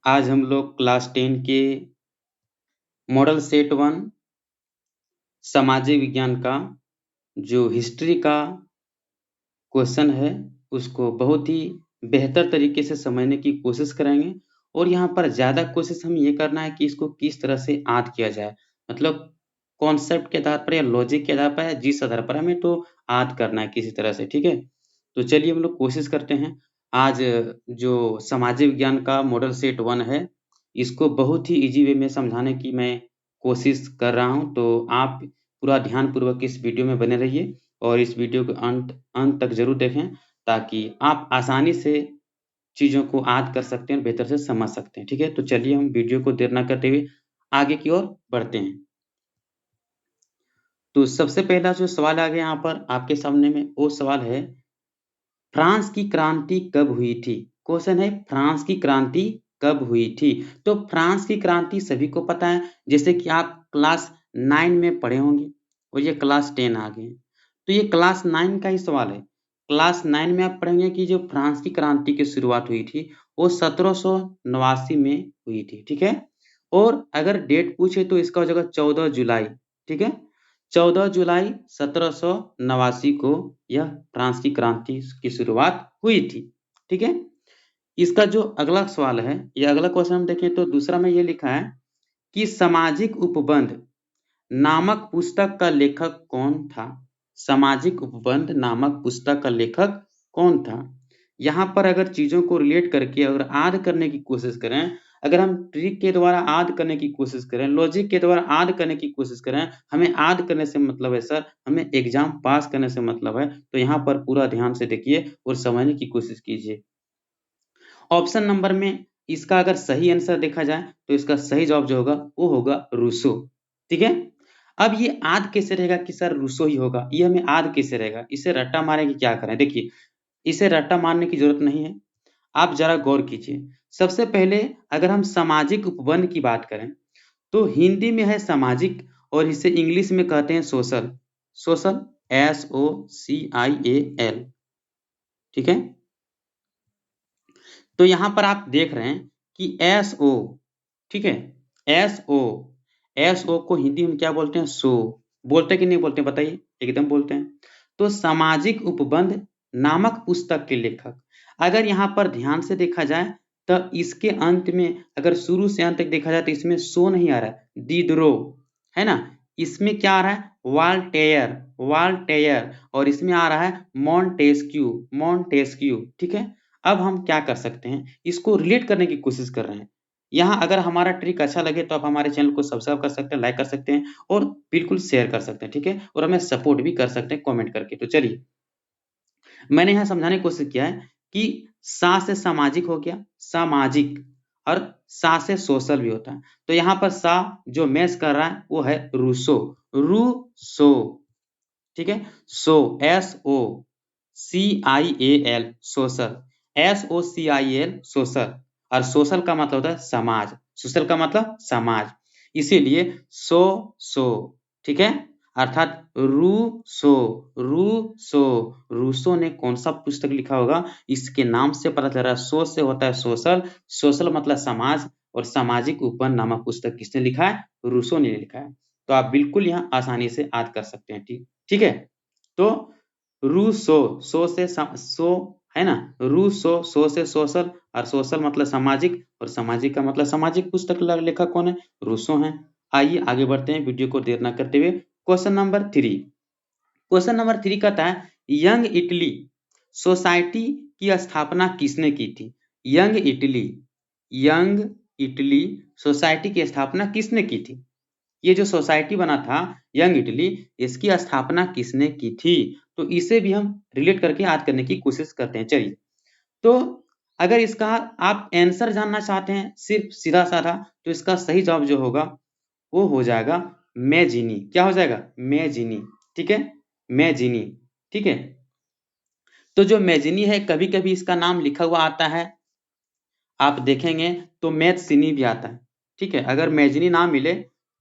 आज हम लोग क्लास 10 के मॉडल सेट 1 सामाजिक विज्ञान का जो हिस्ट्री का क्वेश्चन है उसको बहुत ही बेहतर तरीके से समझने की कोशिश करेंगे और यहाँ पर ज़्यादा कोशिश हमें ये करना है कि इसको किस तरह से याद किया जाए। मतलब कॉन्सेप्ट के आधार पर या लॉजिक के आधार पर या जिस आधार पर हमें तो याद करना है किसी तरह से, ठीक है? तो चलिए हम लोग कोशिश करते हैं। आज जो सामाजिक विज्ञान का मॉडल सेट 1 है, इसको बहुत ही ईज़ी वे में समझाने की मैं कोशिश कर रहा हूँ। तो आप पूरा ध्यानपूर्वक इस वीडियो में बने रहिए और इस वीडियो को अंत तक ज़रूर देखें ताकि आप आसानी से चीज़ों को याद कर सकते हैं और बेहतर से समझ सकते हैं, ठीक है? तो चलिए हम वीडियो को देर ना करते हुए आगे की ओर बढ़ते हैं। तो सबसे पहला जो सवाल आ गया यहाँ पर आपके सामने में वो सवाल है, फ्रांस की क्रांति कब हुई थी? क्वेश्चन है फ्रांस की क्रांति कब हुई थी? तो फ्रांस की क्रांति सभी को पता है, जैसे कि आप क्लास 9 में पढ़े होंगे और ये क्लास 10 आ गए। तो ये क्लास 9 का ही सवाल है। क्लास 9 में आप पढ़ेंगे कि जो फ्रांस की क्रांति की शुरुआत हुई थी वो 1789 में हुई थी, ठीक है? और अगर डेट पूछे तो इसका हो जाएगा 14 जुलाई, ठीक है? 14 जुलाई 1789 को यह फ्रांस की क्रांति की शुरुआत हुई थी, ठीक है? इसका जो अगला सवाल है या अगला क्वेश्चन हम देखें तो दूसरा में ये लिखा है कि सामाजिक उपबंध नामक पुस्तक का लेखक कौन था? सामाजिक उपबंध नामक पुस्तक का लेखक कौन था? यहाँ पर अगर चीजों को रिलेट करके अगर याद करने की कोशिश करें, अगर हम ट्रिक के द्वारा याद करने की कोशिश करें, लॉजिक के द्वारा याद करने की कोशिश करें, हमें याद करने से मतलब है सर, हमें एग्जाम पास करने से मतलब है, तो यहाँ पर पूरा ध्यान से देखिए और समझने की कोशिश कीजिए। ऑप्शन नंबर में इसका अगर सही आंसर देखा जाए तो इसका सही जवाब जो होगा वो होगा रूसो, ठीक है? अब ये याद कैसे रहेगा कि सर रूसो ही होगा, ये हमें याद कैसे रहेगा? इसे रट्टा मारे कि क्या करें? देखिए, इसे रट्टा मारने की जरूरत नहीं है, आप जरा गौर कीजिए। सबसे पहले अगर हम सामाजिक उपबंध की बात करें तो हिंदी में है सामाजिक और इसे इंग्लिश में कहते हैं सोशल। सोशल, SOCIAL, ठीक है? तो यहाँ पर आप देख रहे हैं कि SO, ठीक है? SO को हिंदी में क्या बोलते हैं? सो। बोलते कि नहीं बोलते बताइए? एकदम बोलते हैं। तो सामाजिक उपबंध नामक पुस्तक के लेखक, अगर यहाँ पर ध्यान से देखा जाए तो इसके अंत में अगर शुरू से अंत तक देखा जाए तो इसमें सो नहीं आ रहा है, दिदरो, है ना? इसमें क्या आ रहा है? वाल्टेयर, वाल्टेयर, और इसमें आ रहा है मॉन्टेस्क्यू, मॉन्टेस्क्यू, ठीक है? अब हम क्या कर सकते हैं? इसको रिलेट करने की कोशिश कर रहे हैं। यहाँ अगर हमारा ट्रिक अच्छा लगे तो आप हमारे चैनल को सब्सक्राइब कर सकते हैं, लाइक कर सकते हैं और बिल्कुल शेयर कर सकते हैं, ठीक है? और हमें सपोर्ट भी कर सकते हैं कमेंट करके। तो चलिए, मैंने यहाँ समझाने की कोशिश किया है कि सा से सामाजिक हो गया, सामाजिक, और सा से सोशल भी होता है। तो यहाँ पर सा जो मैच कर रहा है वो है रूसो, रूसो, ठीक है? सो, SOCIAL, सोशल, SOCIAL, सोशल, और सोशल का मतलब होता है समाज, सोशल का मतलब समाज, इसीलिए सो, ठीक है? अर्थात रूसो, रूसो, रूसो ने कौन सा पुस्तक लिखा होगा? इसके नाम से पता चल रहा है, सो से होता है सोशल, सोशल मतलब समाज, और सामाजिक उपबंध नामक पुस्तक किसने लिखा है? रूसो ने लिखा है। तो आप बिल्कुल यहाँ आसानी से याद कर सकते हैं, ठीक है? तो रूसो, सो से सो, है ना? रूसो, सो से सोशल, और सोशल मतलब सामाजिक, और सामाजिक का मतलब सामाजिक पुस्तक लेखक कौन है? रूसो हैं। आइए आगे बढ़ते हैं वीडियो को देर न करते हुए। क्वेश्चन नंबर 3, क्वेश्चन नंबर 3 कहता है, यंग इटली सोसाइटी की स्थापना किसने की थी? Young Italy, young Italy society की स्थापना किसने की थी? ये जो सोसाइटी बना था यंग इटली, इसकी स्थापना किसने की थी? तो इसे भी हम रिलेट करके याद करने की कोशिश करते हैं। चलिए, तो अगर इसका आप आंसर जानना चाहते हैं सिर्फ सीधा साधा, तो इसका सही जवाब जो होगा वो हो जाएगा मैजिनी। क्या हो जाएगा? मैजिनी, ठीक है? मैजिनी, ठीक है? तो जो मैजिनी है कभी कभी इसका नाम लिखा हुआ आता है, आप देखेंगे तो मैथसिनी भी आता है, ठीक है? अगर मैजिनी ना मिले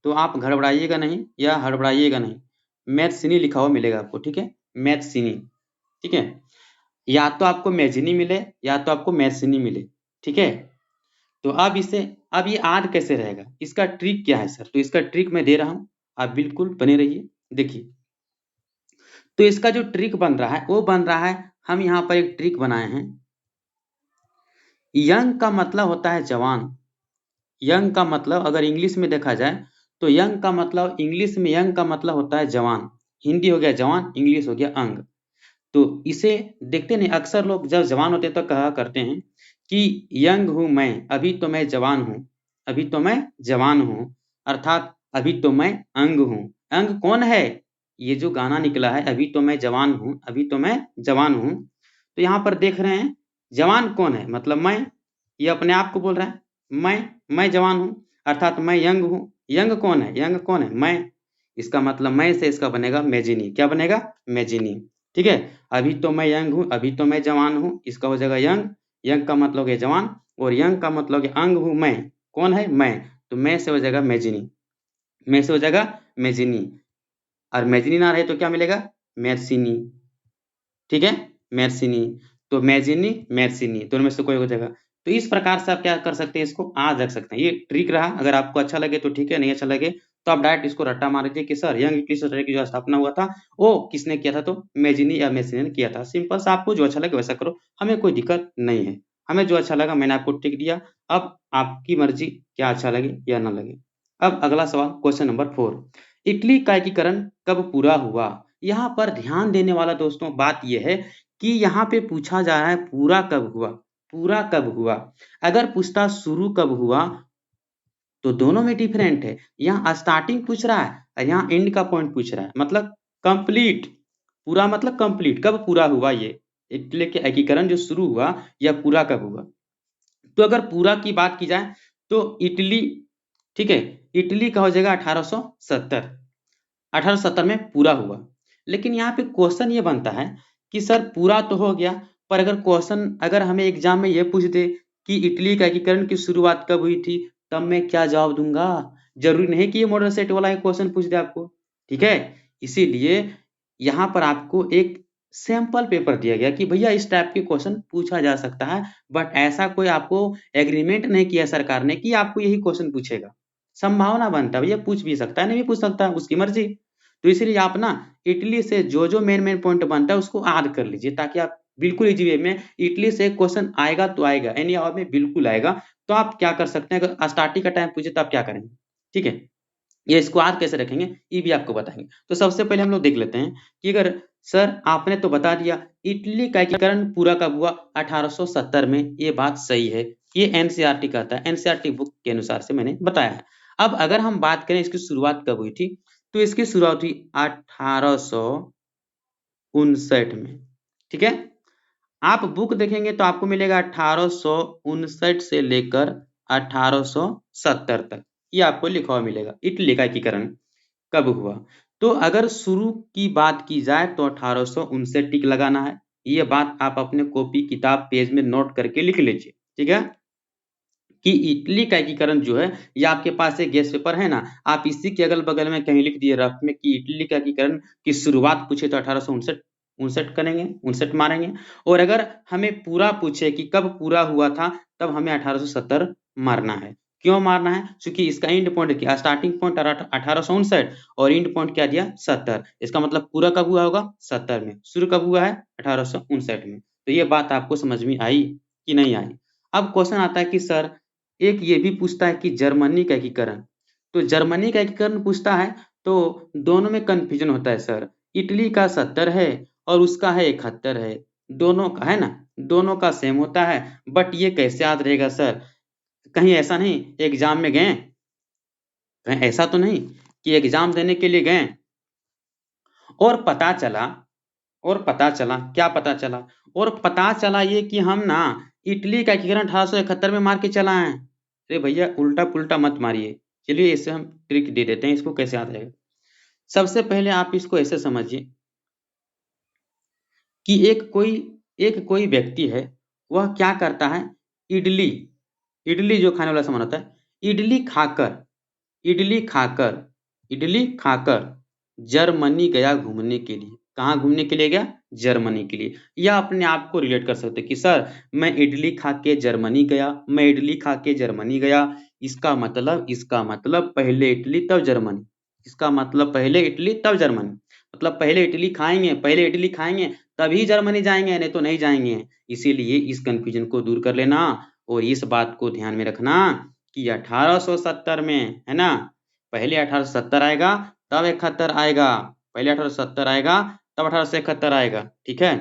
तो आप घबराइएगा नहीं या हड़बड़ाइएगा नहीं, मैथसिनी लिखा हुआ मिलेगा आपको, ठीक है? मैथसिनी, ठीक है? या तो आपको मैजिनी मिले या तो आपको मैथसिनी मिले, ठीक है? तो अब ये आद कैसे रहेगा, इसका ट्रिक क्या है सर? तो इसका ट्रिक मैं दे रहा हूं, आप बिल्कुल बने रहिए। देखिए, तो इसका जो ट्रिक बन रहा है वो बन रहा है, हम यहाँ पर एक ट्रिक बनाए हैं। यंग का मतलब होता है जवान। यंग का मतलब अगर इंग्लिश में देखा जाए तो यंग का मतलब, इंग्लिश में यंग का मतलब होता है जवान। हिंदी हो गया जवान, इंग्लिश हो गया अंग। तो इसे देखते नहीं, अक्सर लोग जब जवान होते हैं तो कहा करते हैं कि यंग हूं मैं, अभी तो मैं जवान हूं, अभी तो मैं जवान हूं, अर्थात अभी तो मैं अंग हूं। अंग कौन है? ये जो गाना निकला है, अभी तो मैं जवान हूं, अभी तो मैं जवान हूं। तो यहाँ पर देख रहे हैं, जवान कौन है? मतलब मैं, ये अपने आप को बोल रहा है, मैं जवान हूं, अर्थात मैं यंग हूं। यंग कौन है? यंग कौन है? मैं। इसका मतलब मैं से इसका बनेगा मेजिनी। क्या बनेगा? मेजिनी। ठीक है, अभी तो मैं यंग हूँ, अभी तो मैं जवान हूँ, इसका हो जाएगा यंग। यंग का मतलब है जवान, और यंग का मतलब है अंग हूँ मैं। कौन है? मैं। तो मैं से हो जाएगा मेजिनी, मैं से हो जाएगा मेजिनी, और मेजिनी ना रहे तो क्या मिलेगा? मेर्सिनी। ठीक है, मेर्सिनी। तो मेजिनी, मेर्सिनी, दोनों में से कोई हो जाएगा। तो इस प्रकार से आप क्या कर सकते हैं, इसको आज रख सकते हैं। ये ट्रिक रहा, अगर आपको अच्छा लगे तो ठीक है, नहीं अच्छा लगे तो आप डायरेक्ट इसको रट्टा मार दीजिए कि सर यंग इंग्लिश लिटरेचर की जो स्थापना हुआ था वो किसने किया था? तो मेजिनी या मेसिनी ने किया था। सिंपल सा, आपको जो अच्छा लगे वैसा करो, हमें कोई दिक्कत नहीं है। हमें जो अच्छा लगा मैंने आपको ट्रिक दिया, अब आपकी मर्जी क्या अच्छा लगे या ना लगे। अब अगला सवाल, क्वेश्चन नंबर 4, इटली का एकीकरण कब पूरा हुआ? यहाँ पर ध्यान देने वाला दोस्तों बात यह है कि यहाँ पे पूछा जा रहा है पूरा कब हुआ, पूरा कब हुआ। अगर पूछता शुरू कब हुआ तो दोनों में डिफरेंट है। यहाँ स्टार्टिंग पूछ रहा है और यहाँ एंड का पॉइंट पूछ रहा है, मतलब कंप्लीट। पूरा मतलब कंप्लीट, कब पूरा हुआ ये इटली के एकीकरण जो शुरू हुआ, या पूरा कब हुआ। तो अगर पूरा की बात की जाए तो इटली, ठीक है, इटली का हो जाएगा 1870, 1870 में पूरा हुआ। लेकिन यहाँ पे क्वेश्चन ये बनता है कि सर पूरा तो हो गया, पर अगर क्वेश्चन, अगर हमें एग्जाम में ये पूछ दे कि इटली का एकीकरण की शुरुआत कब हुई थी, तब मैं क्या जवाब दूंगा? जरूरी नहीं कि ये मॉडल सेट वाला ही क्वेश्चन पूछ दे आपको। ठीक है, इसीलिए यहाँ पर आपको एक सैंपल पेपर दिया गया कि भैया इस टाइप के क्वेश्चन पूछा जा सकता है, बट ऐसा कोई आपको एग्रीमेंट नहीं किया सरकार ने कि आपको यही क्वेश्चन पूछेगा। संभावना बनता है, भैया पूछ भी सकता है, नहीं भी पूछ सकता है, उसकी मर्जी। तो इसलिए आप ना इटली से जो मेन पॉइंट बनता है उसको याद कर लीजिए, ताकि आप बिल्कुल इजी वे में, इटली से क्वेश्चन आएगा तो आएगा, एनी हाउ में बिल्कुल आएगा। तो आप क्या कर सकते हैं, अगर स्टार्टिंग का टाइम पूछे तो आप क्या करेंगे? ठीक है, ये इसको याद कैसे रखेंगे ये भी आपको बताएंगे। तो सबसे पहले हम लोग देख लेते हैं कि अगर सर आपने तो बता दिया इटली का एकीकरण पूरा कब हुआ, 1870 में, ये बात सही है, ये एनसीईआरटी कहता है, एनसीईआरटी बुक के अनुसार से मैंने बताया है। अब अगर हम बात करें इसकी शुरुआत कब हुई थी, तो इसकी शुरुआत हुई 1859 में। ठीक है, आप बुक देखेंगे तो आपको मिलेगा 1859 से लेकर 1870 तक, ये आपको लिखा हुआ मिलेगा इटली का एकीकरण कब हुआ। तो अगर शुरू की बात की जाए तो 1859 टिक लगाना है। ये बात आप अपने कॉपी किताब पेज में नोट करके लिख लीजिए। ठीक है, कि इटली का एकीकरण जो है, ये आपके पास एक गेस्ट पेपर है ना, आप इसी के अगल बगल में कहीं लिख दिए रफ में कि इटली का एकीकरण की शुरुआत पूछे तो 1859 उनसठ करेंगे, 59 मारेंगे। और अगर हमें पूरा पूछे कि कब पूरा हुआ था, तब हमें 1870 मारना है। क्यों मारना है? क्योंकि इसका एंड पॉइंट क्या, स्टार्टिंग पॉइंट 1859 और एंड पॉइंट क्या दिया, 70। इसका मतलब पूरा कब हुआ होगा, 70 में। शुरू कब हुआ है, 1859 में। तो ये बात आपको समझ में आई कि नहीं आई? अब क्वेश्चन आता है कि सर एक ये भी पूछता है कि जर्मनी का एकीकरण, तो जर्मनी का एकीकरण पूछता है तो दोनों में कंफ्यूजन होता है सर। इटली का 70 है और उसका है 71 है, दोनों का है ना, दोनों का सेम होता है, बट ये कैसे याद रहेगा सर? कहीं ऐसा नहीं एग्जाम में गए, कहीं ऐसा तो नहीं कि एग्जाम देने के लिए गए और पता चला, क्या पता चला, और पता चला ये कि हम ना इटली का एकीकरण 1871 में मार के चला है। अरे भैया उल्टा पुल्टा मत मारिए, चलिए इससे हम ट्रिक दे देते हैं, इसको कैसे याद रहेगा। सबसे पहले आप इसको ऐसे समझिए कि एक कोई व्यक्ति है, वह क्या करता है, इडली, इडली जो खाने वाला सामान होता है, इडली खाकर, इडली खाकर, इडली खाकर जर्मनी गया घूमने के लिए। कहाँ घूमने के लिए गया? जर्मनी के लिए। या अपने आप को रिलेट कर सकते कि सर मैं इडली खा के जर्मनी गया, मैं इडली खा के जर्मनी गया। इसका मतलब पहले इटली तब जर्मनी। इसका मतलब पहले इटली तब जर्मनी। मतलब पहले इटली खाएंगे तभी जर्मनी जाएंगे, नहीं तो नहीं जाएंगे। इसीलिए इस कंफ्यूजन को दूर कर लेना और इस बात को ध्यान में रखना कि 1870 में, है ना, पहले 1870 आएगा तब 71 आएगा, पहले 1870 आएगा तब 1871 आएगा। ठीक है,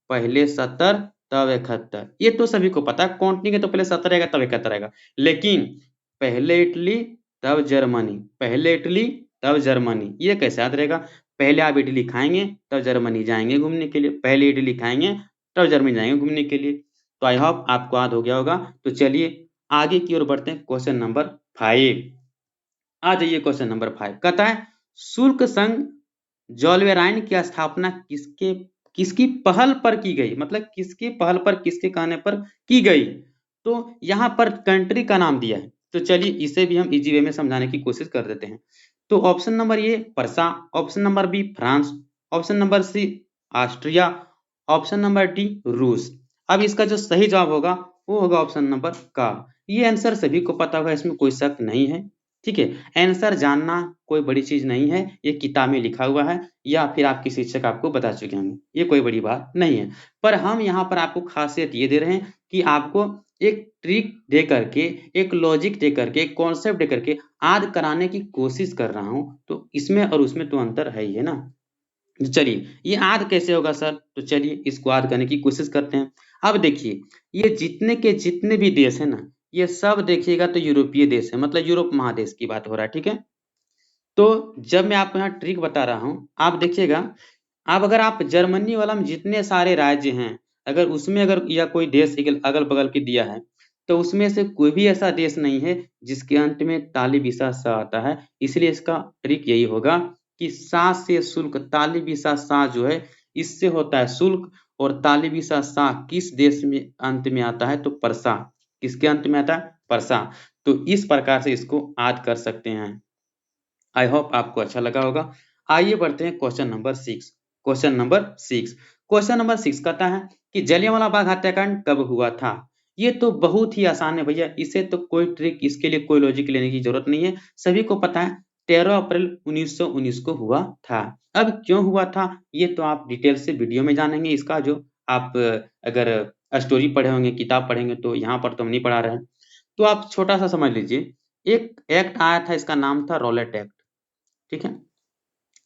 पहले 70 तब 71, ये तो सभी को पता है। काउंटिंग है तो पहले 70 आएगा तब 71 आएगा। लेकिन पहले इटली तब जर्मनी, पहले इटली तब जर्मनी, ये कैसे याद रहेगा? पहले आप इडली खाएंगे तब जर्मनी जाएंगे घूमने के लिए, पहले इडली खाएंगे तब जर्मनी जाएंगे घूमने के लिए। तो आई होप आपको याद हो गया होगा। तो चलिए आगे की ओर बढ़ते हैं। क्वेश्चन नंबर 5 आ जाइए। क्वेश्चन नंबर 5 कहता है शुल्क संघ जोल्वेराइन की स्थापना किसकी पहल पर की गई? मतलब किसकी पहल पर, किसके कहने पर की गई? तो यहाँ पर कंट्री का नाम दिया है, तो चलिए इसे भी हम इजी वे में समझाने की कोशिश कर देते हैं। तो option number A Persia, option number B France, option number C Austria, option number D रूस। अब इसका जो सही जवाब होगा वो होगा ऑप्शन नंबर का। ये आंसर सभी को पता होगा, इसमें कोई शक नहीं है। ठीक है, आंसर जानना कोई बड़ी चीज नहीं है, ये किताब में लिखा हुआ है या फिर आपके शिक्षक आपको बता चुके होंगे, ये कोई बड़ी बात नहीं है। पर हम यहाँ पर आपको खासियत ये दे रहे हैं कि आपको एक ट्रिक दे करके, एक लॉजिक दे करके, एक कॉन्सेप्ट दे करके याद कराने की कोशिश कर रहा हूँ। तो इसमें और उसमें तो अंतर है ही, है ना। तो चलिए ये याद कैसे होगा सर? तो चलिए इसको याद करने की कोशिश करते हैं। अब देखिए ये जितने के जितने भी देश है ना, ये सब देखिएगा तो यूरोपीय देश है, मतलब यूरोप महादेश की बात हो रहा है। ठीक है, तो जब मैं आपको यहाँ ट्रिक बता रहा हूँ, आप देखिएगा, अब अगर आप जर्मनी वाला में जितने सारे राज्य हैं, अगर उसमें अगर या कोई देश अगल बगल के दिया है, तो उसमें से कोई भी ऐसा देश नहीं है जिसके अंत में ताली बिसा सा आता है। इसलिए इसका ट्रिक यही होगा कि सा से शुल्क, ताली बिसा सा जो है इससे होता है शुल्क, और ताली बिसा सा किस देश में अंत में आता है? तो परसा। किसके अंत में आता है? परसा। तो इस प्रकार से इसको याद कर सकते हैं। आई होप आपको अच्छा लगा होगा। आइए बढ़ते हैं क्वेश्चन नंबर 6। क्वेश्चन नंबर 6 कहता है कि जलियांवाला बाग हत्याकांड कब हुआ था? ये तो बहुत ही आसान है भैया, इसे तो कोई ट्रिक, इसके लिए कोई लॉजिक लेने की जरूरत नहीं है, सभी को पता है 13 अप्रैल 1919 को हुआ था। अब क्यों हुआ था ये तो आप डिटेल से वीडियो में जानेंगे। इसका जो आप अगर स्टोरी पढ़े होंगे, किताब पढ़ेंगे, तो यहाँ पर तो हम नहीं पढ़ा रहे हैं। तो आप छोटा सा समझ लीजिए, एक एक्ट आया था, इसका नाम था रॉलेट एक्ट। ठीक है,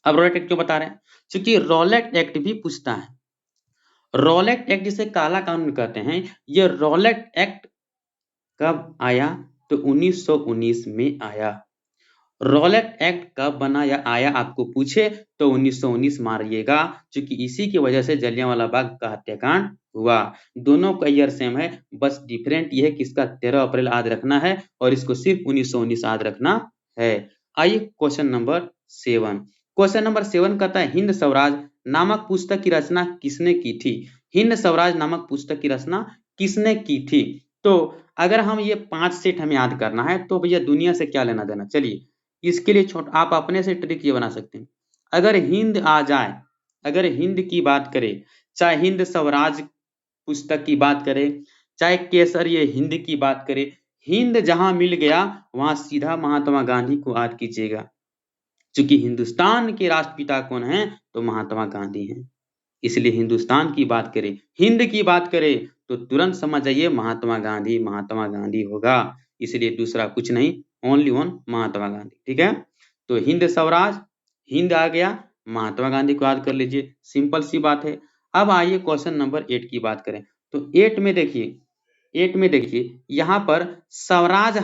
अब रॉलेट एक्ट क्यों बता रहे हैं? क्योंकि रॉलेट एक्ट भी पूछता है। रॉलेट एक्ट जिसे काला कानून कहते हैं, ये रॉलेट एक्ट कब आया? तो 1919 में आया। रॉलेट एक्ट कब बना या आया आपको पूछे तो 1919 मारिएगा, क्योंकि इसी की वजह से जलियांवाला बाग का हत्याकांड हुआ। दोनों का ईयर सेम है, बस डिफरेंट ये है कि इसका 13 अप्रैल याद रखना है और इसको सिर्फ 1919 याद रखना है। आइए क्वेश्चन नंबर 7। क्वेश्चन नंबर 7 कहता है हिंद स्वराज नामक पुस्तक की रचना किसने की थी? हिंद स्वराज नामक पुस्तक की रचना किसने की थी? तो अगर हम ये 5 सेट हमें याद करना है तो भैया दुनिया से क्या लेना देना। चलिए इसके लिए आप अपने से ट्रिक ये बना सकते हैं। अगर हिंद आ जाए, अगर हिंद की बात करें, चाहे हिंद स्वराज पुस्तक की बात करें, चाहे केसर ये हिंद की बात करें, हिंद जहां मिल गया वहां सीधा महात्मा गांधी को याद कीजिएगा, क्योंकि हिंदुस्तान के राष्ट्रपिता कौन है? तो महात्मा गांधी हैं। इसलिए हिंदुस्तान की बात करें, हिंद की बात करें, तो तुरंत समझ जाइए महात्मा गांधी, महात्मा गांधी होगा। इसलिए दूसरा कुछ नहीं, ओनली वन महात्मा गांधी। ठीक है, तो हिंद स्वराज, हिंद आ गया, महात्मा गांधी को याद कर लीजिए, सिंपल सी बात है। अब आइए क्वेश्चन नंबर 8 की बात करें। तो 8 में देखिए यहाँ पर स्वराज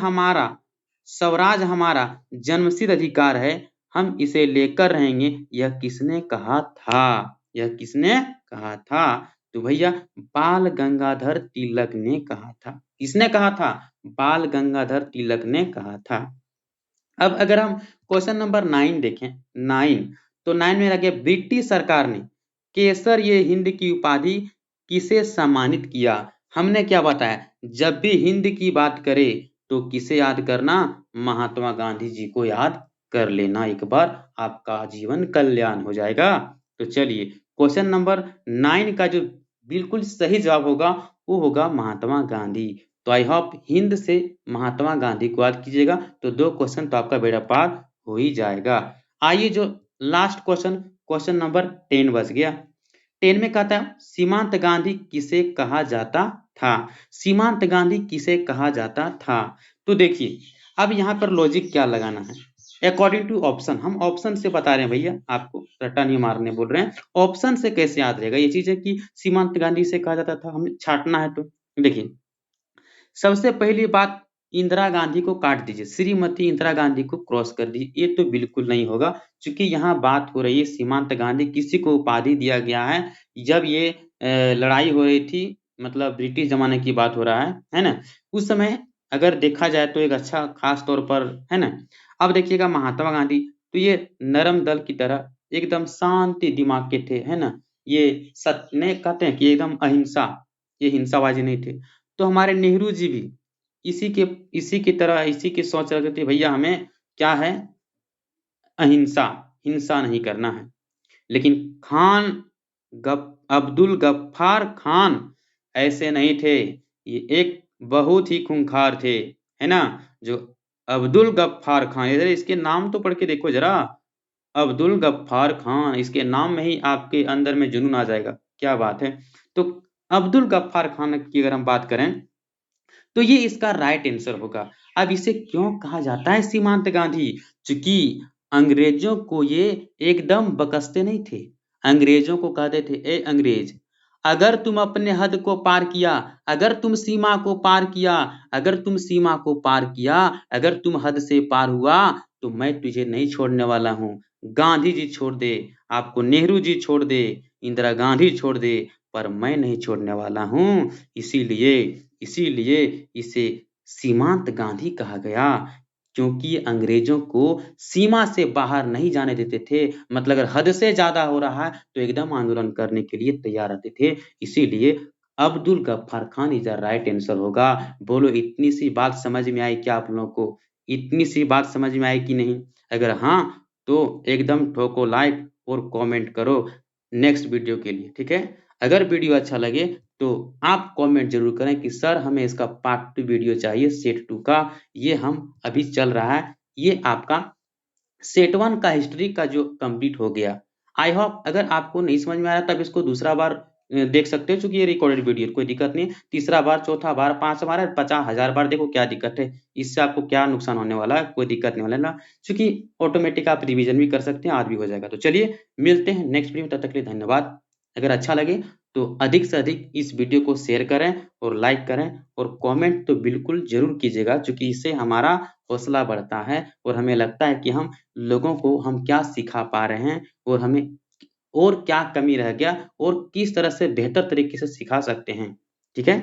हमारा जन्मसिद्ध अधिकार है, हम इसे लेकर रहेंगे, यह किसने कहा था? यह किसने कहा था? तो भैया बाल गंगाधर तिलक ने कहा था। किसने कहा था? बाल गंगाधर तिलक ने कहा था। अब अगर हम क्वेश्चन नंबर 9 देखें, 9, तो 9 में लगे ब्रिटिश सरकार ने केसर ये हिंद की उपाधि किसे सम्मानित किया? हमने क्या बताया, जब भी हिंद की बात करे तो किसे याद करना? महात्मा गांधी जी को याद कर लेना, एक बार आपका जीवन कल्याण हो जाएगा। तो चलिए क्वेश्चन नंबर 9 का जो बिल्कुल सही जवाब होगा वो होगा महात्मा गांधी। तो आई होप हिंद से महात्मा गांधी को याद कीजिएगा, तो 2 क्वेश्चन तो आपका बेड़ा पार हो ही जाएगा। आइए जो लास्ट क्वेश्चन नंबर 10 बच गया। 10 में कहता है सीमांत गांधी किसे कहा जाता था। सीमांत गांधी किसे कहा जाता था। तो देखिए अब यहाँ पर लॉजिक क्या लगाना है, अकॉर्डिंग टू ऑप्शन। हम ऑप्शन से बता रहे हैं भैया, आपको रट्टा नहीं मारने बोल रहे हैं। ऑप्शन से कैसे याद रहेगा ये चीज है कि सीमांत गांधी से कहा जाता था, हमें छाटना है। तो देखिए सबसे पहली बात, इंदिरा गांधी को काट दीजिए, श्रीमती इंदिरा गांधी को क्रॉस कर दीजिए, ये तो बिल्कुल नहीं होगा, क्योंकि यहाँ बात हो रही है सीमांत गांधी किसी को उपाधि दिया गया है जब ये लड़ाई हो रही थी, मतलब ब्रिटिश जमाने की बात हो रहा है ना। उस समय अगर देखा जाए तो एक अच्छा खास तौर पर है ना। अब देखिएगा महात्मा गांधी तो ये नरम दल की तरह एकदम शांति दिमाग के थे, है ना। ये सत्य कहते हैं कि एकदम अहिंसा, ये हिंसाबाजी नहीं थे। तो हमारे नेहरू जी भी इसी की तरह इसी की सोच रखते थे, भैया हमें क्या है, अहिंसा, हिंसा नहीं करना है। लेकिन अब्दुल गफ्फार खान ऐसे नहीं थे, ये एक बहुत ही खूंखार थे, है ना। जो अब्दुल गफ्फार खान, इधर इसके नाम तो पढ़ के देखो जरा, अब्दुल गफ्फार खान, इसके नाम में ही आपके अंदर में जुनून आ जाएगा, क्या बात है। तो अब्दुल गफ्फार खान की अगर हम बात करें तो ये इसका राइट आंसर होगा। अब इसे क्यों कहा जाता है सीमांत गांधी, क्योंकि अंग्रेजों को ये एकदम बकसते नहीं थे। अंग्रेजों को कहते थे, ए अंग्रेज, अगर तुम अपने हद को पार किया, अगर तुम सीमा को पार किया, अगर तुम सीमा को पार किया, अगर तुम हद से पार हुआ तो मैं तुझे नहीं छोड़ने वाला हूँ। गांधी जी छोड़ दे, आपको नेहरू जी छोड़ दे, इंदिरा गांधी छोड़ दे, पर मैं नहीं छोड़ने वाला हूँ। इसीलिए इसीलिए इसे सीमांत गांधी कहा गया, क्योंकि अंग्रेजों को सीमा से बाहर नहीं जाने देते थे। मतलब अगर हद से ज्यादा हो रहा है तो एकदम आंदोलन करने के लिए तैयार रहते थे। इसीलिए Abdul Ghaffar Khan is the right answer होगा। बोलो इतनी सी बात समझ में आई क्या आप लोगों को, इतनी सी बात समझ में आई कि नहीं। अगर हाँ तो एकदम ठोको लाइक और कमेंट करो नेक्स्ट वीडियो के लिए, ठीक है। अगर वीडियो अच्छा लगे तो आप कमेंट जरूर करें कि सर हमें इसका पार्ट 2 वीडियो चाहिए, सेट 2 का। ये हम अभी चल रहा है, ये आपका सेट 1 का हिस्ट्री का जो कंप्लीट हो गया। आई होप अगर आपको नहीं समझ में आया तब इसको दूसरा बार देख सकते हो, क्योंकि ये रिकॉर्डेड वीडियो कोई दिक्कत नहीं। तीसरा बार, चौथा बार, 5 बार, 50,000 बार देखो, क्या दिक्कत है। इससे आपको क्या नुकसान होने वाला है, कोई दिक्कत नहीं वाला ना, क्योंकि ऑटोमेटिक आप रिवीजन भी कर सकते हैं, आज भी हो जाएगा। तो चलिए मिलते हैं नेक्स्ट वीडियो में, तब तक के लिए धन्यवाद। अगर अच्छा लगे तो अधिक से अधिक इस वीडियो को शेयर करें और लाइक करें और कमेंट तो बिल्कुल जरूर कीजिएगा, क्योंकि इससे हमारा हौसला बढ़ता है और हमें लगता है कि हम लोगों को हम क्या सिखा पा रहे हैं और हमें और क्या कमी रह गया और किस तरह से बेहतर तरीके से सिखा सकते हैं, ठीक है।